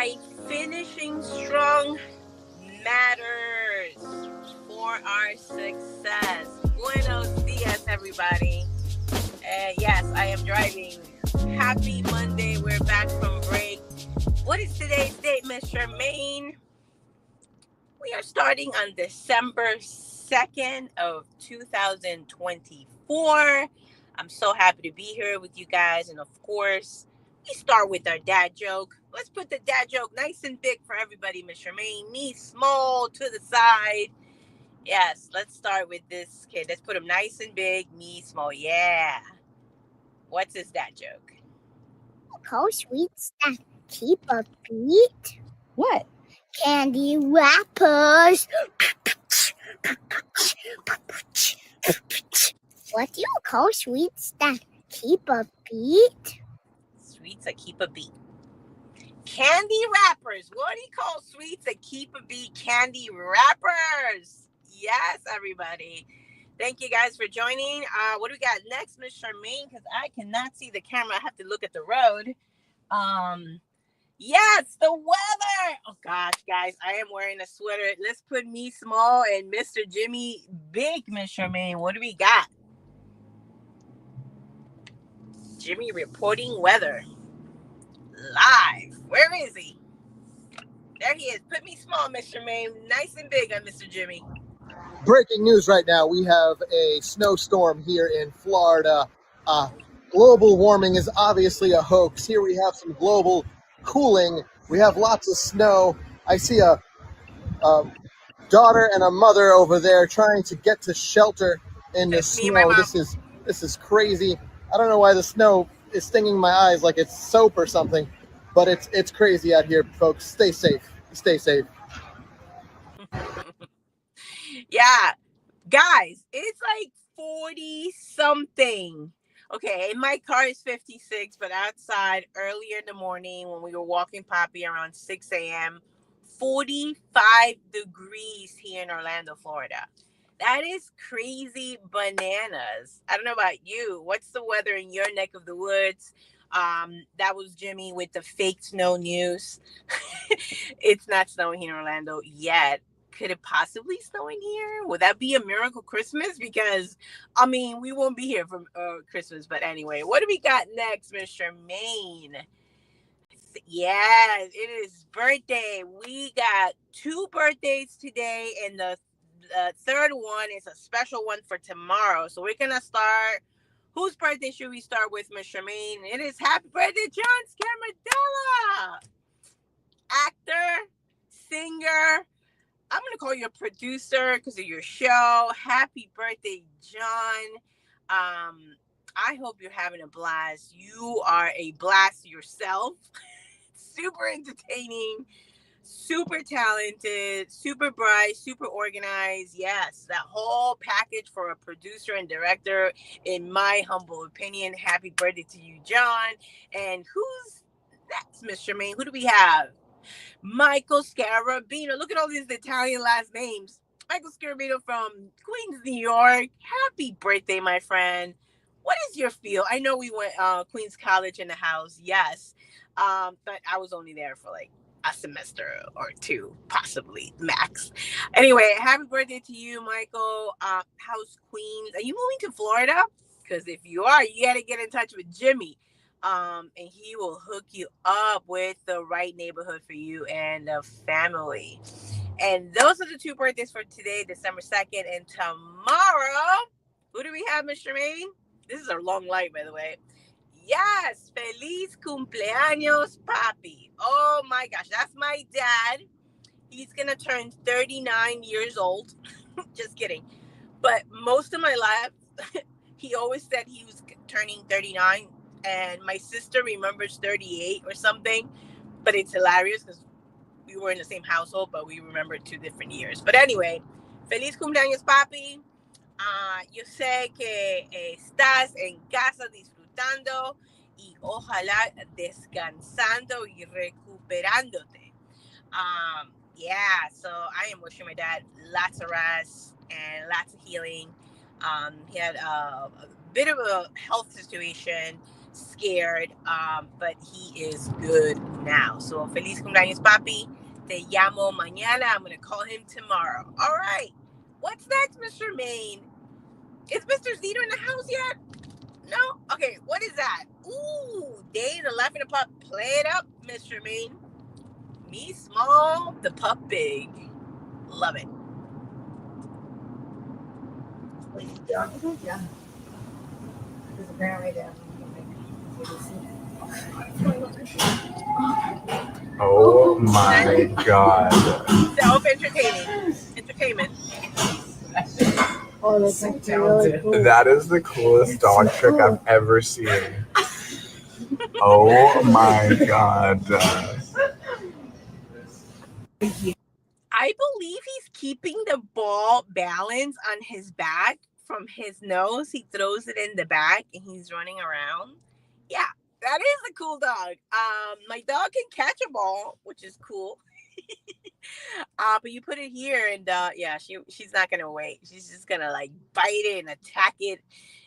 why finishing strong matters for our success. Buenos dias, everybody. Yes, I am driving. Happy Monday. We're back from break. What is today's date, Miss Charmaine? We are starting on December 2nd of 2024. I'm so happy to be here with you guys. And of course, we start with our dad joke. Let's put the dad joke nice and big for everybody, Miss Charmaine. Me small to the side. Yes, let's start with this kid. Let's put him nice and big, me small. Yeah. What's his dad joke? Cold sweets that keep a beat. What? Candy wrappers. What do you call sweets that keep a beat? Sweets that keep a beat. Candy wrappers. What do you call sweets that keep a beat? Candy wrappers. Yes, everybody. Thank you guys for joining. What do we got next, Miss Charmaine? Because I cannot see the camera. I have to look at the road. Yes, the weather. Oh gosh, guys, I am wearing a sweater. Let's put me small and Mr. Jimmy big, Miss Charmaine. What do we got? Jimmy reporting weather. Live. Where is he? There he is. Put me small, Miss Charmaine. Nice and big on Mr. Jimmy. Breaking news right now. We have a snowstorm here in Florida. Global warming is obviously a hoax. Here we have some global cooling. We have lots of snow. I see a daughter and a mother over there trying to get to shelter in the snow. This is crazy. I don't know why the snow is stinging my eyes like it's soap or something, but it's crazy out here, folks. Stay safe. Stay safe. Yeah, guys, it's like 40 something. Okay, my car is 56, but outside earlier in the morning when we were walking Poppy around 6 a.m., 45 degrees here in Orlando, Florida. That is crazy bananas. I don't know about you. What's the weather in your neck of the woods? That was Jimmy with the fake snow news. It's not snowing here in Orlando yet. Could it possibly snow in here? Would that be a miracle Christmas? Because, I mean, we won't be here for Christmas. But anyway, what do we got next, Miss Charmaine? Yes, it is birthday. We got 2 birthdays today, and the third one is a special one for tomorrow. So we're going to start. Whose birthday should we start with, Miss Charmaine? It is happy birthday, John Scamadella. Actor, singer. I'm going to call you a producer because of your show. Happy birthday, John. I hope you're having a blast. You are a blast yourself. Super entertaining, super talented, super bright, super organized. Yes, that whole package for a producer and director, in my humble opinion. Happy birthday to you, John. And who's next, Miss Charmaine? Who do we have? Michael Scarabino. Look at all these Italian last names. Michael Scarabino from Queens, New York. Happy birthday, my friend. What is your feel? I know we went Queens College in the house. Yes. But I was only there for like a semester or 2, possibly max. Anyway, happy birthday to you, Michael. How's Queens? Are you moving to Florida? Because if you are, you got to get in touch with Jimmy. And he will hook you up with the right neighborhood for you and the family. And those are the 2 birthdays for today, December 2nd. And tomorrow, who do we have, Miss Charmaine? This is a long light, by the way. Yes, feliz cumpleaños, papi. Oh my gosh, that's my dad. He's going to turn 39 years old. Just kidding. But most of my life, he always said he was turning 39. And my sister remembers 38 or something. But it's hilarious because we were in the same household, but we remember 2 different years. But anyway, feliz cumpleaños, papi. Yo sé que estás en casa disfrutando y ojalá descansando y recuperándote. Yeah, so I am wishing my dad lots of rest and lots of healing. He had a bit of a health situation, scared, but he is good now. So feliz cumpleaños, papi. Te llamo mañana. I'm gonna call him tomorrow. All right. What's next, Mr. Maine? Is Mr. Zito in the house yet? No? Okay, what is that? Ooh, day in the life of the pup. Play it up, Mr. Maine. Me small, the pup big. Love it. Yeah. Because apparently that. Oh my god. Self-entertaining. Entertainment. Oh, that's actually really cool. That is the coolest dog trick I've ever seen. Oh my god. I believe he's keeping the ball balanced on his back from his nose. He throws it in the back and he's running around. Yeah, that is a cool dog. My dog can catch a ball, which is cool. But you put it here and yeah, she's not gonna wait. She's just gonna like bite it and attack it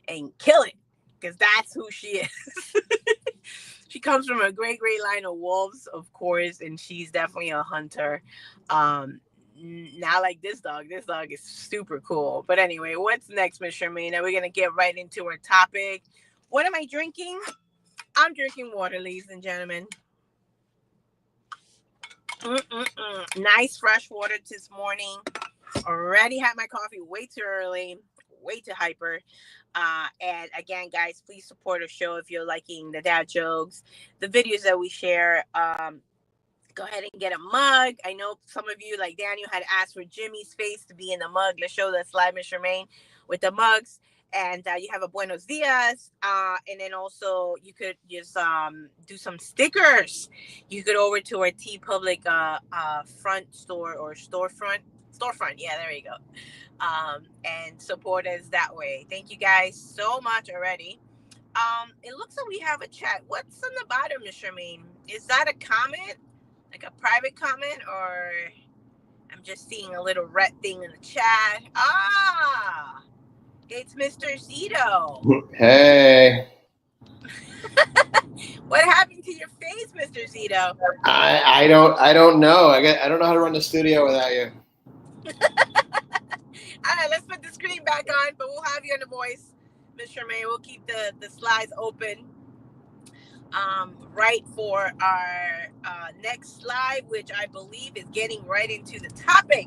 and kill it because that's who she is. She comes from a great line of wolves, of course, and she's definitely a hunter. Not like this dog. This dog is super cool. But anyway, what's next, Miss Charmaine? We're gonna get right into our topic. What am I drinking? I'm drinking water, ladies and gentlemen. Nice fresh water this morning. Already had my coffee way too early, way too hyper. And again, guys, please support our show if you're liking the dad jokes, the videos that we share. Go ahead and get a mug. I know some of you, like Daniel, had asked for Jimmy's face to be in the mug. Let's show that slide, Miss Charmaine, with the mugs. And you have a buenos dias. And then also you could just do some stickers. You could over to our T Public front store or storefront. Yeah, there you go. And support us that way. Thank you guys so much already. It looks like we have a chat. What's on the bottom, Miss Charmaine? Is that a comment? Like a private comment, or I'm just seeing a little red thing in the chat. Ah, it's Mr. Zito. Hey, What happened to your face, Mr. Zito? I don't know. I don't know how to run the studio without you. All right, let's put the screen back on, but we'll have you on the voice, Ms. Charmaine. We'll keep the slides open. Right for our next slide, which I believe is getting right into the topic.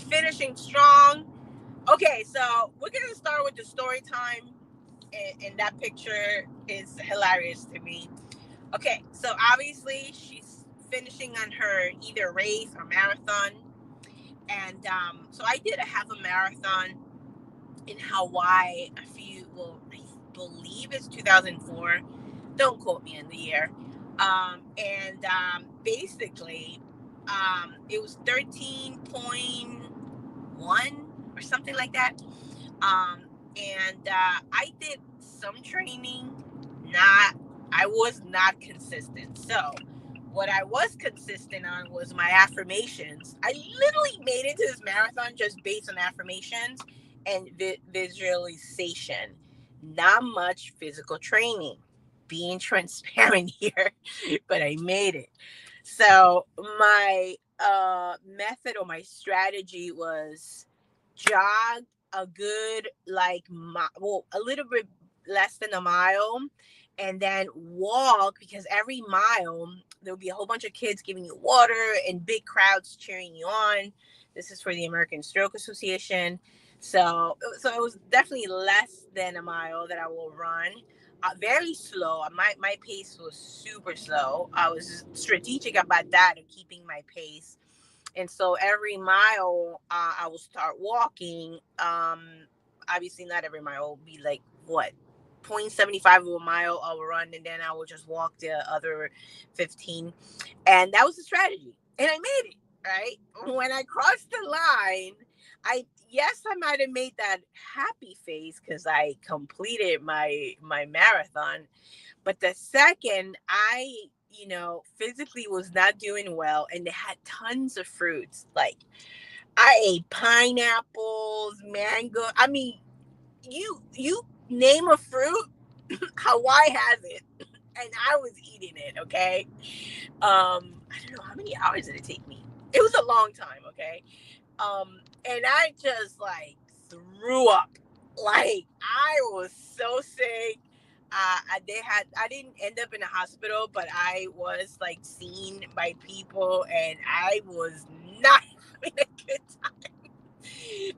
Finishing strong. Okay, so we're going to start with the story time, and that picture is hilarious to me. Okay, so obviously she's finishing on her either race or marathon, and so I did a half a marathon in Hawaii I believe it's 2004. Don't quote me on the year. And basically, it was 13.1 or something like that. And I did some training. I was not consistent. So what I was consistent on was my affirmations. I literally made it to this marathon just based on affirmations and visualization. Not much physical training. Being transparent here, but I made it. So my method or my strategy was jog a good a little bit less than a mile, and then walk, because every mile there'll be a whole bunch of kids giving you water and big crowds cheering you on. This is for the American Stroke Association. So it was definitely less than a mile that I will run. Very slow. My pace was super slow. I was strategic about that, of keeping my pace. And so every mile I will start walking. Obviously not every mile will be like 0.75 of a mile I will run, and then I will just walk the other 15. And that was the strategy. And I made it, right? When I crossed the line, I might have made that happy face because I completed my marathon. But the second I, physically was not doing well, and they had tons of fruits. Like I ate pineapples, mango. I mean, you name a fruit, Hawaii has it, and I was eating it. Okay, I don't know how many hours did it take me. It was a long time. Okay, and I just like threw up. Like I was so sick. I didn't end up in a hospital, but I was like seen by people, and I was not having a good time.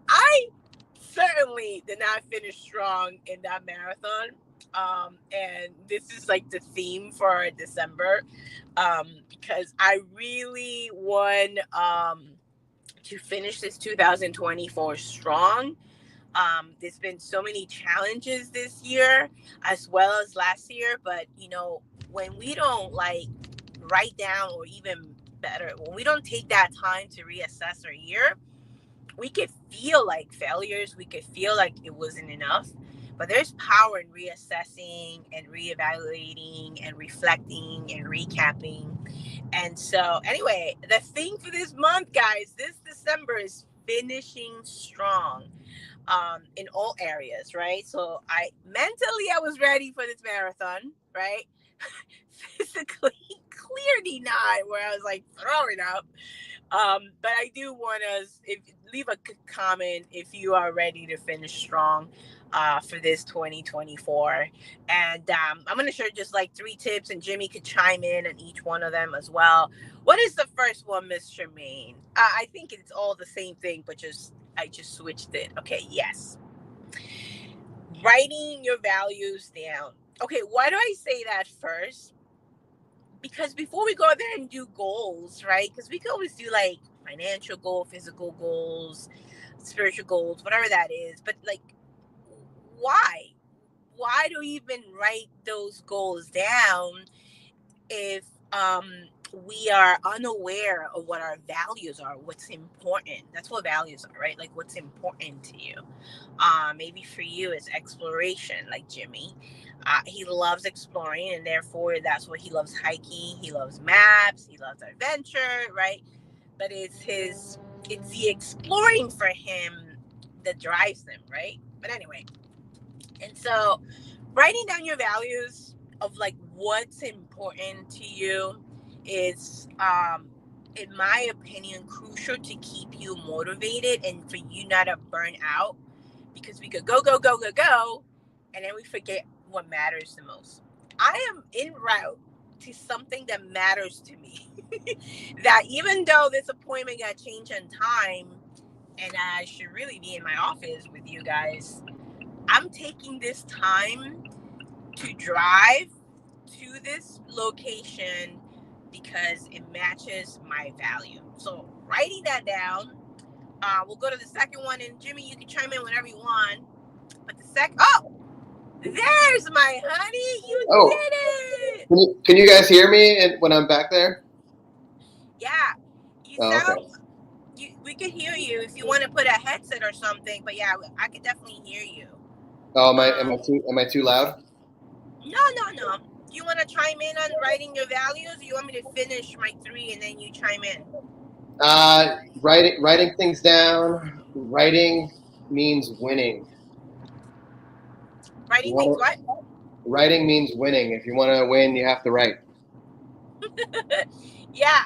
I certainly did not finish strong in that marathon. And this is like the theme for December, because I really want to finish this 2024 strong. There's been so many challenges this year as well as last year, but when we don't like write down, or even better, when we don't take that time to reassess our year, we could feel like failures. We could feel like it wasn't enough, but there's power in reassessing and reevaluating and reflecting and recapping. And so anyway, the thing for this month, guys, this December is finishing strong. In all areas, right? So I was ready for this marathon, right? Physically, clearly not, where I was like throwing up. But I do want us, leave a comment if you are ready to finish strong for this 2024. And I'm going to share just like 3 tips, and Jimmy could chime in on each one of them as well. What is the first one, Miss Charmaine? I think it's all the same thing, but I just switched it. Okay, yes. Writing your values down. Okay, why do I say that first? Because before we go there and do goals, right? Because we can always do like financial goal, physical goals, spiritual goals, whatever that is. But like, why? Why do we even write those goals down if we are unaware of what our values are, what's important? That's what values are, right? Like what's important to you. Maybe for you it's exploration, like Jimmy. He loves exploring, and therefore that's what he loves: hiking, he loves maps, he loves adventure, right? But it's the exploring for him that drives him, right? But anyway, and so writing down your values of like what's important to you is in my opinion crucial to keep you motivated and for you not to burn out, because we could go and then we forget what matters the most. I am en route to something that matters to me. That even though this appointment got changed on time and I should really be in my office with you guys, I'm taking this time to drive to this location because it matches my value. So writing that down, we'll go to the second one, and Jimmy, you can chime in whenever you want. But there's my honey. You did it. Can you guys hear me when I'm back there? Yeah, you Oh, sound. okay. We could hear you if you want to put a headset or something. But yeah, I could definitely hear you. Oh, am I too loud? No. You want to chime in on writing your values? Or you want me to finish my 3 and then you chime in? Writing things down. Writing means winning. Writing means what? Writing means winning. If you want to win, you have to write. Yeah.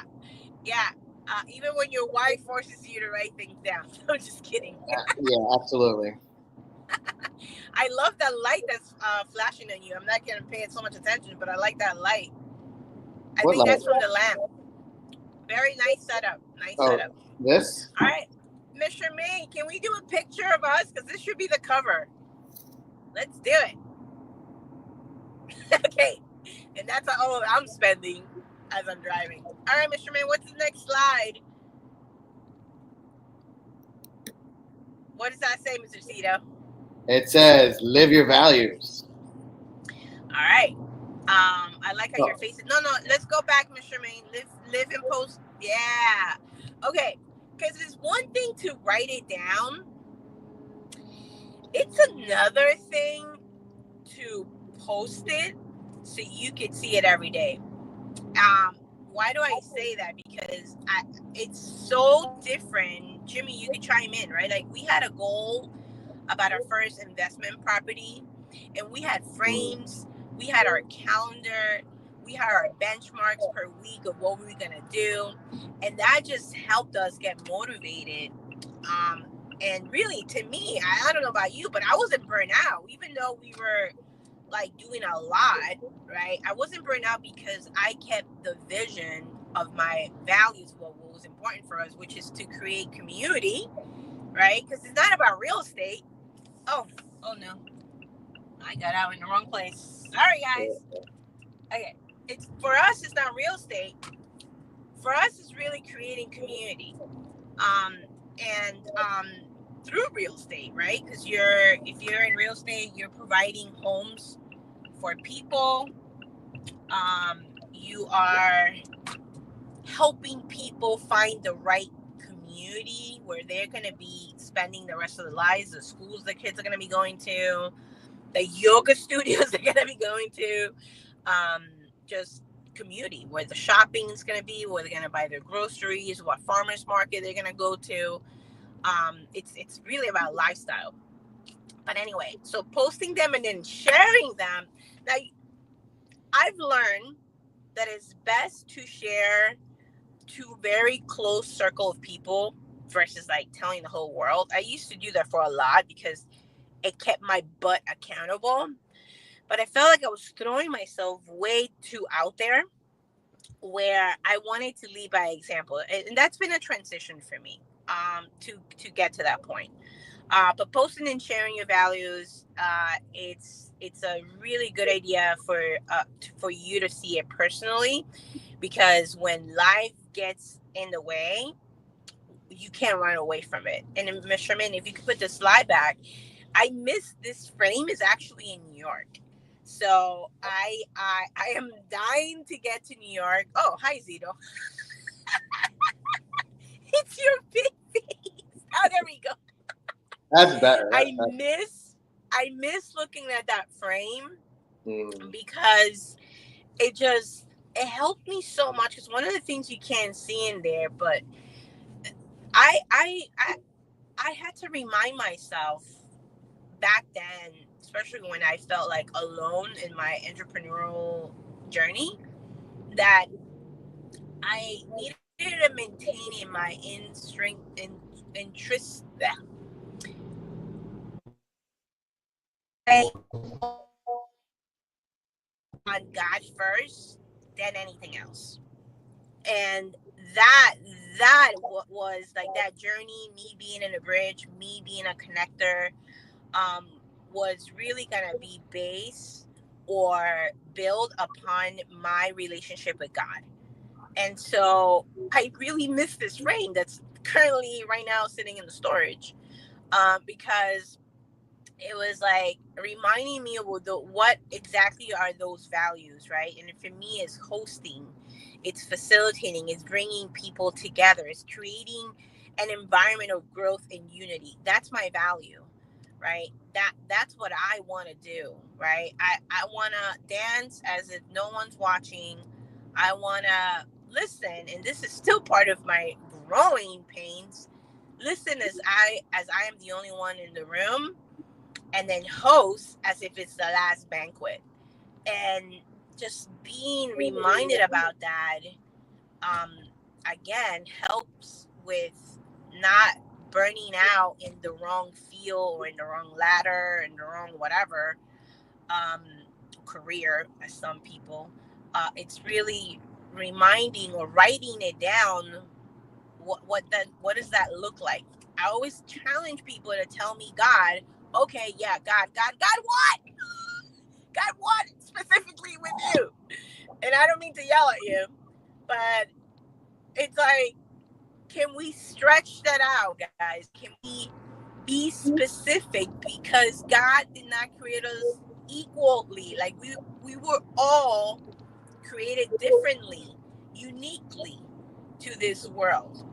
Even when your wife forces you to write things down. I'm just kidding. Yeah, absolutely. I love that light that's flashing on you. I'm not going to pay it so much attention, but I like that light. I think that's from the lamp. Very nice setup. Setup. This? All right. Mr. May, can we do a picture of us? Because this should be the cover. Let's do it. Okay. And that's all I'm spending as I'm driving. All right, Mr. May, what's the next slide? What does that say, Mr. Cito? It says, live your values. All right. I like how your face is. No, let's go back, Mr. Maine. Live and post. Yeah. Okay. Because it's one thing to write it down. It's another thing to post it so you can see it every day. Why do I say that? Because it's so different. Jimmy, you could chime in, right? Like we had a goal about our first investment property, and we had frames, we had our calendar, we had our benchmarks per week of what we were going to do. And that just helped us get motivated. And really, to me, I don't know about you, but I wasn't burnt out, even though we were like doing a lot, right? I wasn't burnt out because I kept the vision of my values, what was important for us, which is to create community, right? Because it's not about real estate. Oh no, I got out in the wrong place. Sorry, guys. Okay, it's for us. It's not real estate. For us, it's really creating community. And through real estate, right? Because if you're in real estate, you're providing homes for people. You are helping people find the right community where they're going to be spending the rest of their lives, the schools the kids are going to be going to, the yoga studios they're going to be going to, just community where the shopping is going to be, where they're going to buy their groceries, what farmers market they're going to go to. It's really about lifestyle. But anyway, so posting them and then sharing them. Now, I've learned that it's best to share to very close circle of people versus like telling the whole world. I used to do that for a lot because it kept my butt accountable. But I felt like I was throwing myself way too out there, where I wanted to lead by example. And that's been a transition for me, to get to that point. But posting and sharing your values, it's a really good idea for you to see it personally, because when life gets in the way, you can't run away from it. And Ms. Sherman, if you could put the slide back, I missed this frame is actually in New York. So I am dying to get to New York. Oh, hi Zito. It's your big face. Oh, there we go. That's better. I miss looking at that frame because it helped me so much. It's one of the things you can't see in there, but I had to remind myself back then, especially when I felt like alone in my entrepreneurial journey, that I needed to maintain my interest on God first than anything else. And that was like that journey, me being in a bridge, me being a connector, was really gonna be based or build upon my relationship with God. And so I really miss this frame that's currently right now sitting in the storage, because it was like reminding me of what exactly are those values, right? And for me, it's hosting, it's facilitating, it's bringing people together, it's creating an environment of growth and unity. That's my value, right? That's what I want to do, right? I want to dance as if no one's watching. I want to listen, and this is still part of my growing pains. Listen as I am the only one in the room, and then host as if it's the last banquet. And just being reminded about that, again, helps with not burning out in the wrong field or in the wrong ladder, in the wrong whatever, career, as some people. It's really reminding or writing it down. What does that look like? I always challenge people to tell me God. Okay, yeah, God what? God what specifically with you? And I don't mean to yell at you, but it's like, can we stretch that out, guys? Can we be specific? Because God did not create us equally. Like we were all created differently, uniquely to this world.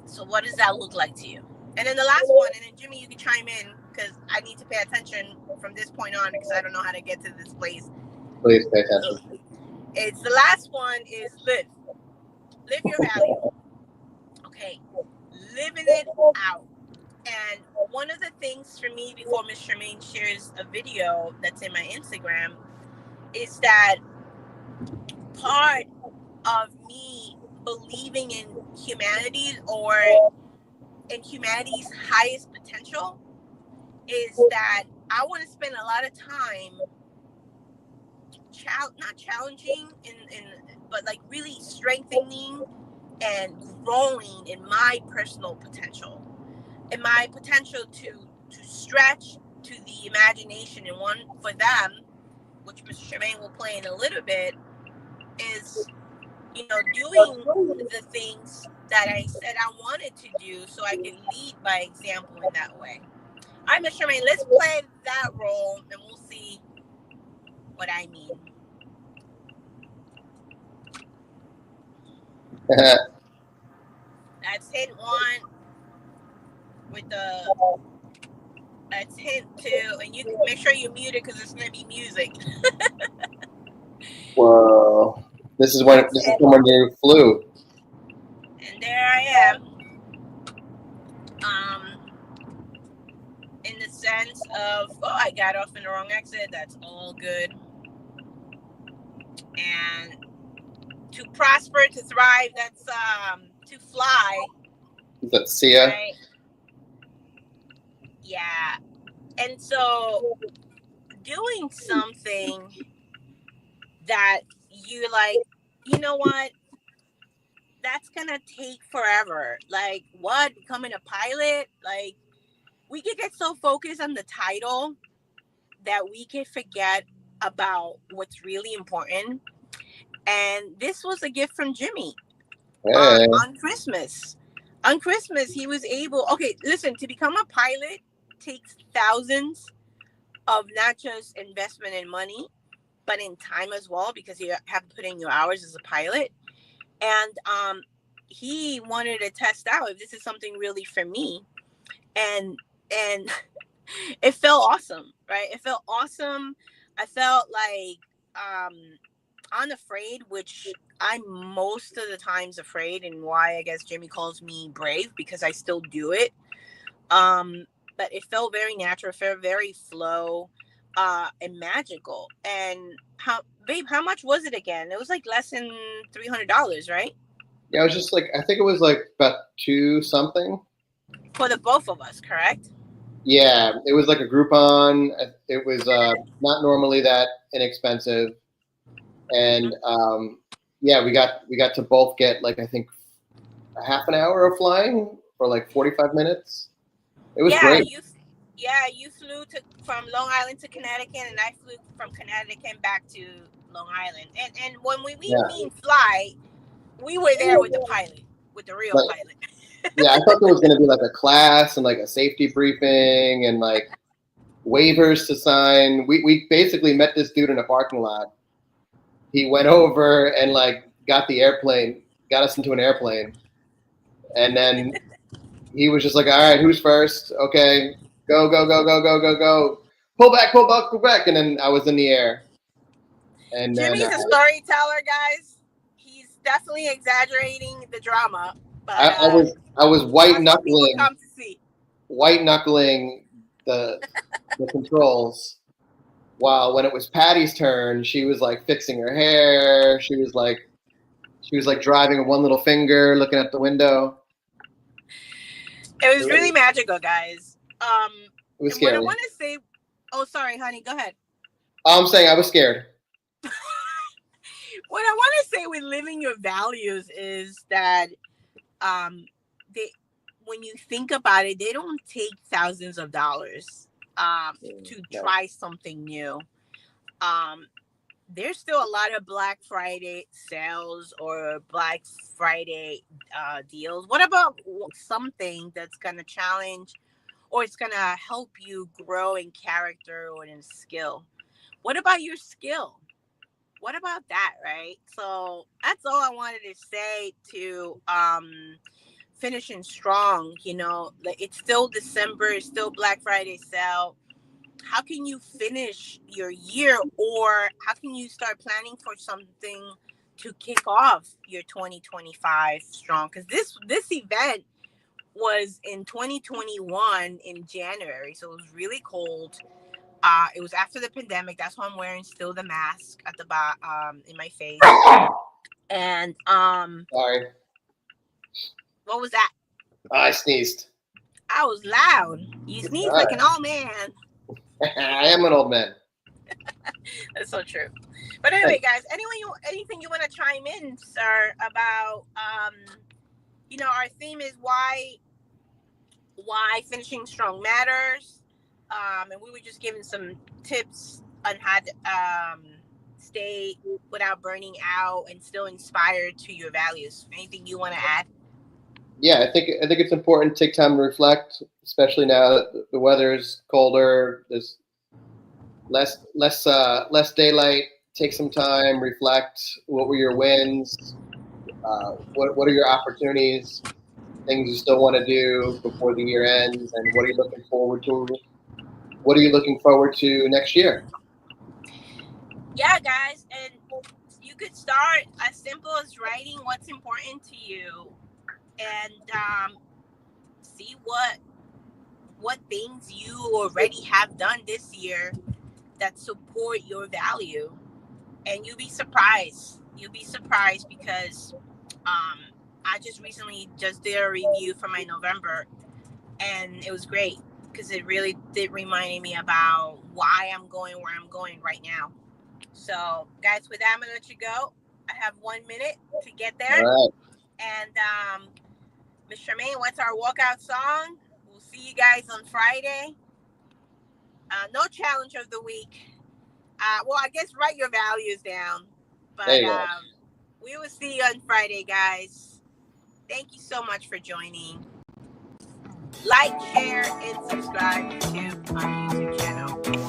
So what does that look like to you? And then the last one, and then Jimmy, you can chime in because I need to pay attention from this point on because I don't know how to get to this place. Please pay attention. It's the last one is live your value. Okay, living it out. And one of the things for me, before Miss Charmaine shares a video that's in my Instagram, is that part of me believing in humanity or in humanity's highest potential is that I want to spend a lot of time not challenging but like really strengthening and growing in my personal potential, and my potential to stretch to the imagination. And one for them, which Mr. Charmaine will play in a little bit, is doing the things that I said I wanted to do so I can lead by example in that way. All right, Mr. Charmaine, let's play that role and we'll see what I mean. That's hint one with that's hint two, and you can make sure you mute it because it's gonna be music. Whoa. This is when you flew. And there I am. In the sense of, I got off in the wrong exit. That's all good. And to prosper, to thrive, that's to fly. Is that Sia? Right? Yeah. And so doing something that you're like, you know what? That's gonna take forever. Like, what? Becoming a pilot? Like, we can get so focused on the title that we can forget about what's really important. And this was a gift from Jimmy. Hey. On Christmas. On Christmas, he was able. Okay, listen. To become a pilot takes thousands of not just investment in money, but in time as well, because you have to put in your hours as a pilot. And he wanted to test out if this is something really for me, and it felt awesome, right? It felt awesome. I felt like unafraid, which I'm most of the times afraid, and why I guess Jimmy calls me brave, because I still do it. But it felt very natural, felt very flow, and magical. And how much was it again? It was like less than $300, right? Yeah, it was just like, I think it was like about 2 something. For the both of us, correct? Yeah, it was like a Groupon. It was not normally that inexpensive. And yeah, we got to both get like, I think, a half an hour of flying for like 45 minutes. It was great. You flew from Long Island to Connecticut, and I flew from Connecticut back to Long Island. And when we mean fly, we were there with the pilot, with the real pilot. Yeah, I thought there was going to be like a class and like a safety briefing and like waivers to sign. We basically met this dude in a parking lot. He went over and like got us into an airplane. And then he was just like, all right, who's first? Okay, go. Pull back. And then I was in the air. And Jimmy's a storyteller, guys. He's definitely exaggerating the drama. But I was white knuckling the controls. While when it was Patty's turn, she was like fixing her hair. She was like driving with one little finger, looking at the window. It was really magical, guys. It was scary. What I want to say, oh, sorry, honey, go ahead. I'm saying I was scared. What I want to say with living your values is that when you think about it, they don't take thousands of dollars to try something new. There's still a lot of Black Friday sales or Black Friday deals. What about something that's going to challenge, or it's going to help you grow in character or in skill? What about your skill? What about that, right? So that's all I wanted to say to finishing strong. It's still December, it's still Black Friday sale. How can you finish your year, or how can you start planning for something to kick off your 2025 strong? Because this event was in 2021 in January, so it was really cold. It was after the pandemic. That's why I'm wearing still the mask at the in my face. And Sorry, what was that? I sneezed. I was loud. You sneeze like an old man. I am an old man. That's so true. But anyway, guys, anything you want to chime in, sir, about our theme is why finishing strong matters. And we were just giving some tips on how to stay without burning out and still inspired to your values. Anything you want to add? Yeah, I think it's important to take time to reflect, especially now that the weather is colder. There's less daylight. Take some time, reflect. What were your wins? What are your opportunities? Things you still want to do before the year ends, and what are you looking forward to? What are you looking forward to next year? Yeah, guys, and you could start as simple as writing what's important to you, and see what things you already have done this year that support your value, and you'll be surprised. You'll be surprised because I just recently just did a review for my November, and it was great because it really did remind me about why I'm going where I'm going right now. So, guys, with that, I'm gonna let you go. I have 1 minute to get there. All right. And Ms. Charmaine, what's our walkout song? We'll see you guys on Friday. No challenge of the week. Well, I guess write your values down. But we will see you on Friday, guys. Thank you so much for joining. Like, share, and subscribe to our YouTube channel.